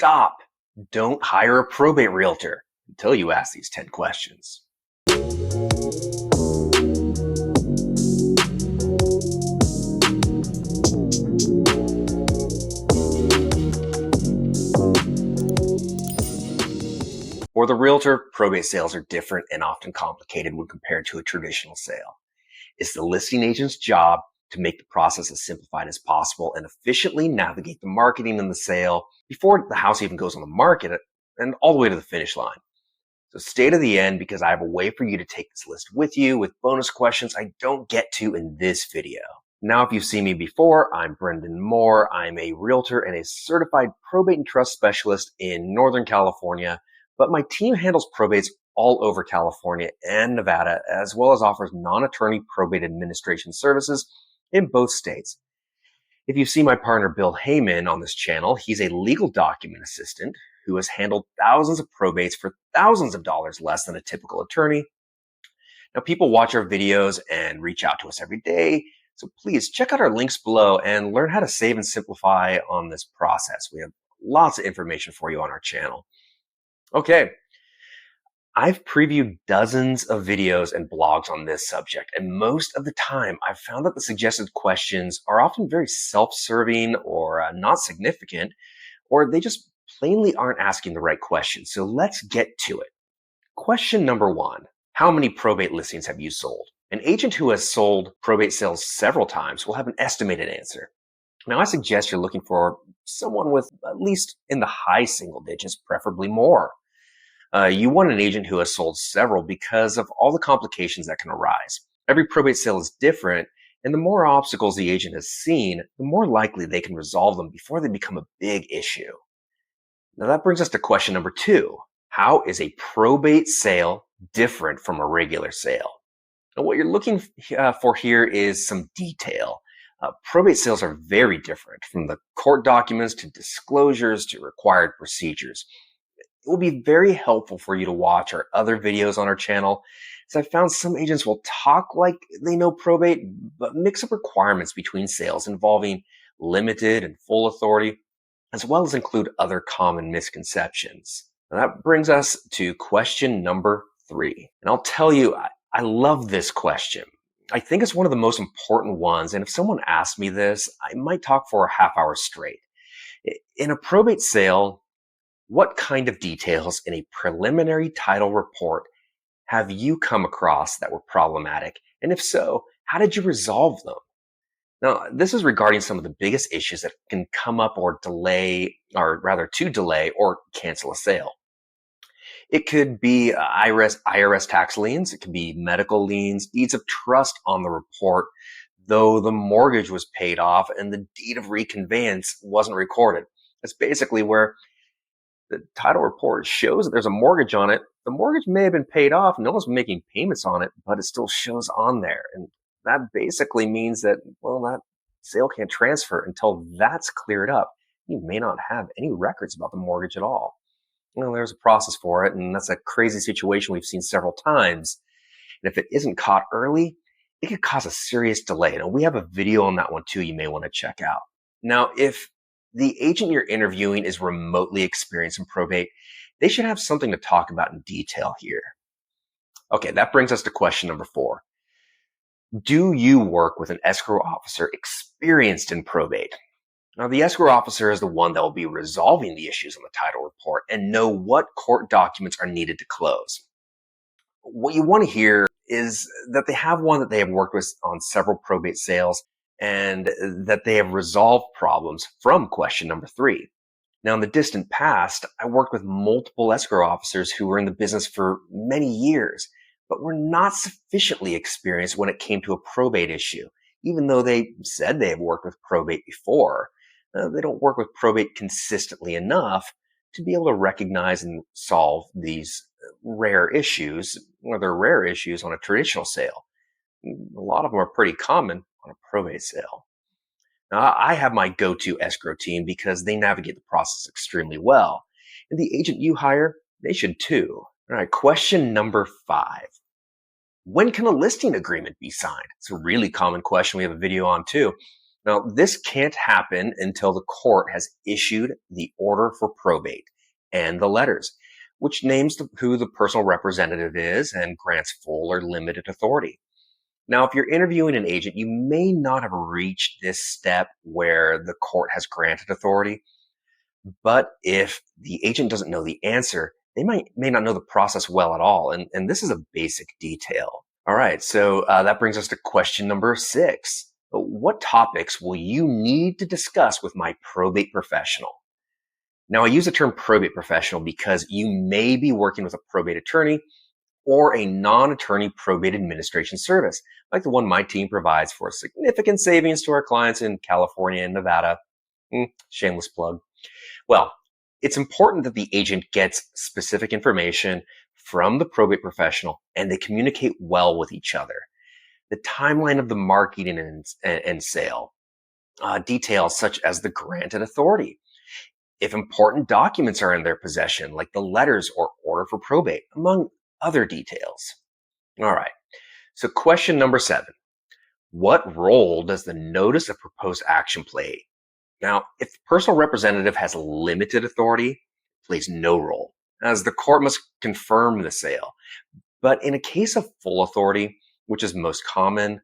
stop. Don't hire a probate realtor until you ask these 10 questions. For the realtor, probate sales are different and often complicated when compared to a traditional sale. It's the listing agent's job to make the process as simplified as possible and efficiently navigate the marketing and the sale before the house even goes on the market and all the way to the finish line. So stay to the end because I have a way for you to take this list with you with bonus questions I don't get to in this video. Now, if you've seen me before, I'm Brendan Mohr. I'm a realtor and a certified probate and trust specialist in Northern California, but my team handles probates all over California and Nevada, as well as offers non-attorney probate administration services in both states. If you see my partner Bill Heyman on this channel, he's a legal document assistant who has handled thousands of probates for thousands of dollars less than a typical attorney. Now, people watch our videos and reach out to us every day, so please check out our links below and learn how to save and simplify on this process. We have lots of information for you on our channel. Okay, I've previewed dozens of videos and blogs on this subject, and most of the time I've found that the suggested questions are often very self-serving or not significant, or they just plainly aren't asking the right questions. So let's get to it. Question number 1, how many probate listings have you sold? An agent who has sold probate sales several times will have an estimated answer. Now, I suggest you're looking for someone with at least in the high single digits, preferably more. You want an agent who has sold several because of all the complications that can arise. Every probate sale is different, and the more obstacles the agent has seen, the more likely they can resolve them before they become a big issue. Now that brings us to question number 2. How is a probate sale different from a regular sale? Now, what you're looking for here is some detail. Probate sales are very different, from the court documents to disclosures to required procedures. It will be very helpful for you to watch our other videos on our channel, as I found some agents will talk like they know probate, but mix up requirements between sales involving limited and full authority, as well as include other common misconceptions. Now that brings us to question number 3. And I'll tell you, I love this question. I think it's one of the most important ones, and if someone asked me this, I might talk for a half hour straight. In a probate sale, what kind of details in a preliminary title report have you come across that were problematic? And if so, how did you resolve them? Now, this is regarding some of the biggest issues that can come up or delay, or rather to delay or cancel a sale. It could be IRS tax liens. It could be medical liens, deeds of trust on the report, though the mortgage was paid off and the deed of reconveyance wasn't recorded. That's basically where the title report shows that there's a mortgage on it. The mortgage may have been paid off. No one's making payments on it, but it still shows on there. And that basically means that, well, that sale can't transfer until that's cleared up. You may not have any records about the mortgage at all. Well, there's a process for it, and that's a crazy situation we've seen several times. And if it isn't caught early, it could cause a serious delay. And we have a video on that one too you may want to check out. Now, if the agent you're interviewing is remotely experienced in probate, they should have something to talk about in detail here. Okay, that brings us to question number 4. Do you work with an escrow officer experienced in probate? Now, the escrow officer is the one that will be resolving the issues on the title report and know what court documents are needed to close. What you want to hear is that they have one that they have worked with on several probate sales and that they have resolved problems from question number 3. Now, in the distant past, I worked with multiple escrow officers who were in the business for many years, but were not sufficiently experienced when it came to a probate issue. Even though they said they have worked with probate before, they don't work with probate consistently enough to be able to recognize and solve these rare issues, or they're rare issues on a traditional sale. A lot of them are pretty common on a probate sale. Now, I have my go-to escrow team because they navigate the process extremely well. And the agent you hire, they should too. All right, question number 5. When can a listing agreement be signed? It's a really common question we have a video on too. Now, this can't happen until the court has issued the order for probate and the letters, which names who the personal representative is and grants full or limited authority. Now, if you're interviewing an agent, you may not have reached this step where the court has granted authority, but if the agent doesn't know the answer, they may not know the process well at all. And this is a basic detail. All right, so that brings us to question number 6. What topics will you need to discuss with my probate professional? Now, I use the term probate professional because you may be working with a probate attorney or a non-attorney probate administration service, like the one my team provides for significant savings to our clients in California and Nevada. Shameless plug. Well, it's important that the agent gets specific information from the probate professional and they communicate well with each other. The timeline of the marketing and sale, details such as the granted authority, if important documents are in their possession, like the letters or order for probate, among other details. All right. So question number 7. What role does the notice of proposed action play? Now, if the personal representative has limited authority, it plays no role, as the court must confirm the sale. But in a case of full authority, which is most common,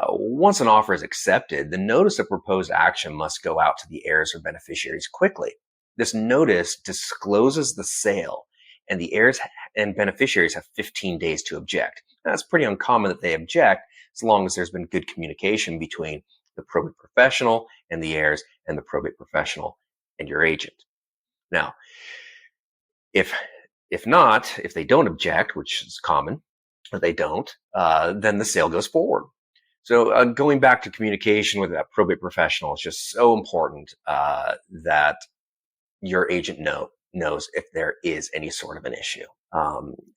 once an offer is accepted, the notice of proposed action must go out to the heirs or beneficiaries quickly. This notice discloses the sale, and the heirs and beneficiaries have 15 days to object. Now, it's pretty uncommon that they object as long as there's been good communication between the probate professional and the heirs and the probate professional and your agent. Now, if they don't object, which is common, but they don't, then the sale goes forward. So going back to communication with that probate professional is just so important that your agent knows if there is any sort of an issue.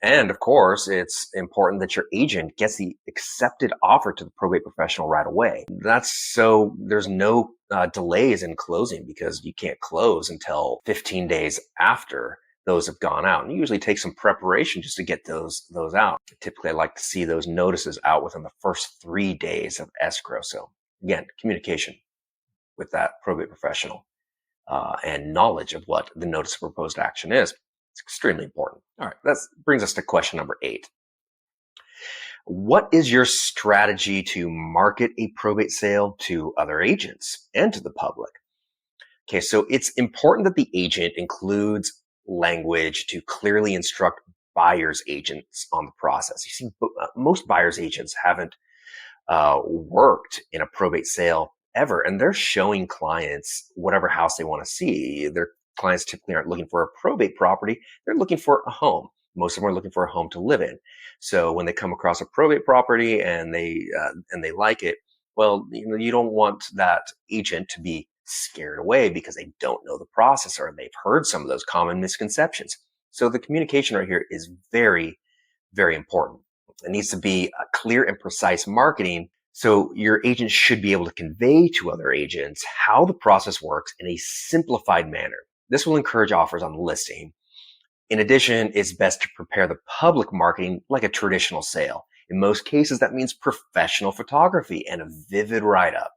And of course, it's important that your agent gets the accepted offer to the probate professional right away. That's so there's no delays in closing, because you can't close until 15 days after those have gone out. And it usually takes some preparation just to get those out. Typically, I like to see those notices out within the first 3 days of escrow. So again, communication with that probate professional and knowledge of what the notice of proposed action is. It's extremely important. All right, that brings us to question number 8. What is your strategy to market a probate sale to other agents and to the public? Okay, so it's important that the agent includes language to clearly instruct buyer's agents on the process. You see, most buyer's agents haven't worked in a probate sale ever, and they're showing clients whatever house they want to see. Their clients typically aren't looking for a probate property. They're looking for a home. Most of them are looking for a home to live in. So when they come across a probate property and they like it, well, you don't want that agent to be scared away because they don't know the process or they've heard some of those common misconceptions. So the communication right here is very, very important. It needs to be a clear and precise marketing. So your agent should be able to convey to other agents how the process works in a simplified manner. This will encourage offers on the listing. In addition, it's best to prepare the public marketing like a traditional sale. In most cases, that means professional photography and a vivid write-up.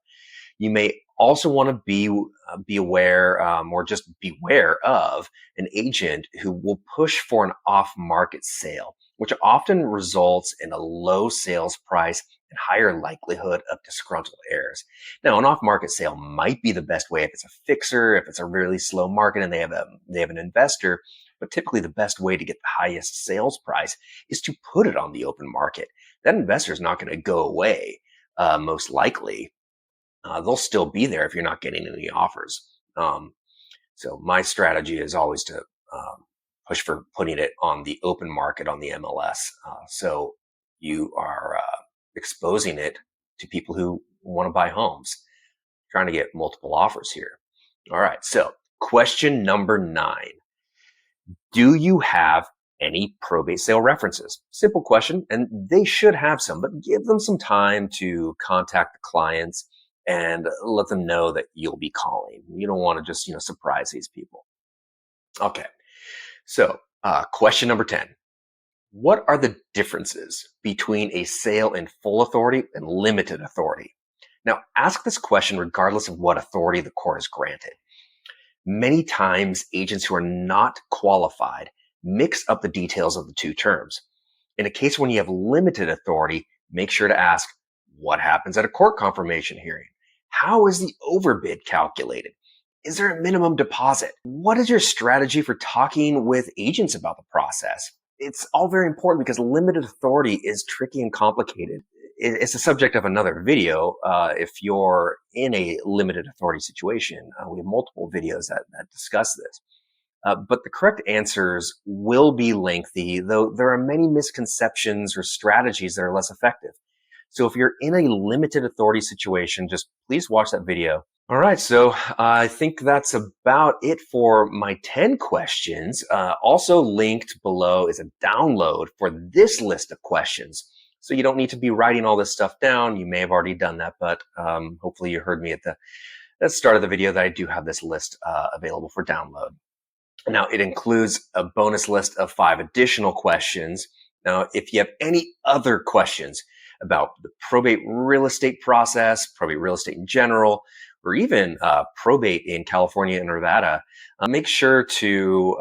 You may also want to be aware or just beware of an agent who will push for an off-market sale, which often results in a low sales price and higher likelihood of disgruntled heirs. Now, an off-market sale might be the best way if it's a fixer, if it's a really slow market and they have an investor. But typically, the best way to get the highest sales price is to put it on the open market. That investor is not going to go away, most likely. They'll still be there if you're not getting any offers. So my strategy is always to push for putting it on the open market on the MLS. So you are exposing it to people who want to buy homes, trying to get multiple offers here. All right. So question number 9. Do you have any probate sale references? Simple question, and they should have some, but give them some time to contact the clients and let them know that you'll be calling. You don't want to just, surprise these people. Okay. So, question number 10. What are the differences between a sale in full authority and limited authority? Now, ask this question regardless of what authority the court has granted. Many times, agents who are not qualified mix up the details of the two terms. In a case when you have limited authority, make sure to ask, what happens at a court confirmation hearing? How is the overbid calculated? Is there a minimum deposit? What is your strategy for talking with agents about the process? It's all very important because limited authority is tricky and complicated. It's the subject of another video. If you're in a limited authority situation, we have multiple videos that discuss this. But the correct answers will be lengthy, though there are many misconceptions or strategies that are less effective. So if you're in a limited authority situation, just please watch that video. All right, so I think that's about it for my 10 questions. Also linked below is a download for this list of questions. So you don't need to be writing all this stuff down. You may have already done that, but hopefully you heard me at the start of the video that I do have this list available for download. Now, it includes a bonus list of 5 additional questions. Now, if you have any other questions about the probate real estate process, probate real estate in general, or even probate in California and Nevada, make sure to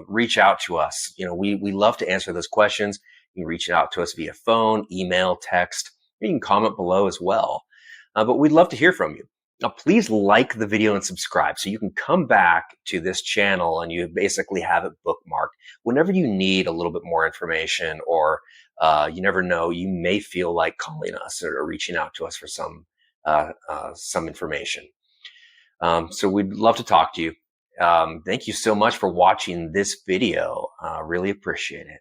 reach out to us. We love to answer those questions. You can reach out to us via phone, email, text. You can comment below as well. But we'd love to hear from you. Now, please like the video and subscribe so you can come back to this channel and you basically have it bookmarked. Whenever you need a little bit more information or you never know, you may feel like calling us or reaching out to us for some information. So we'd love to talk to you. Thank you so much for watching this video. Really appreciate it.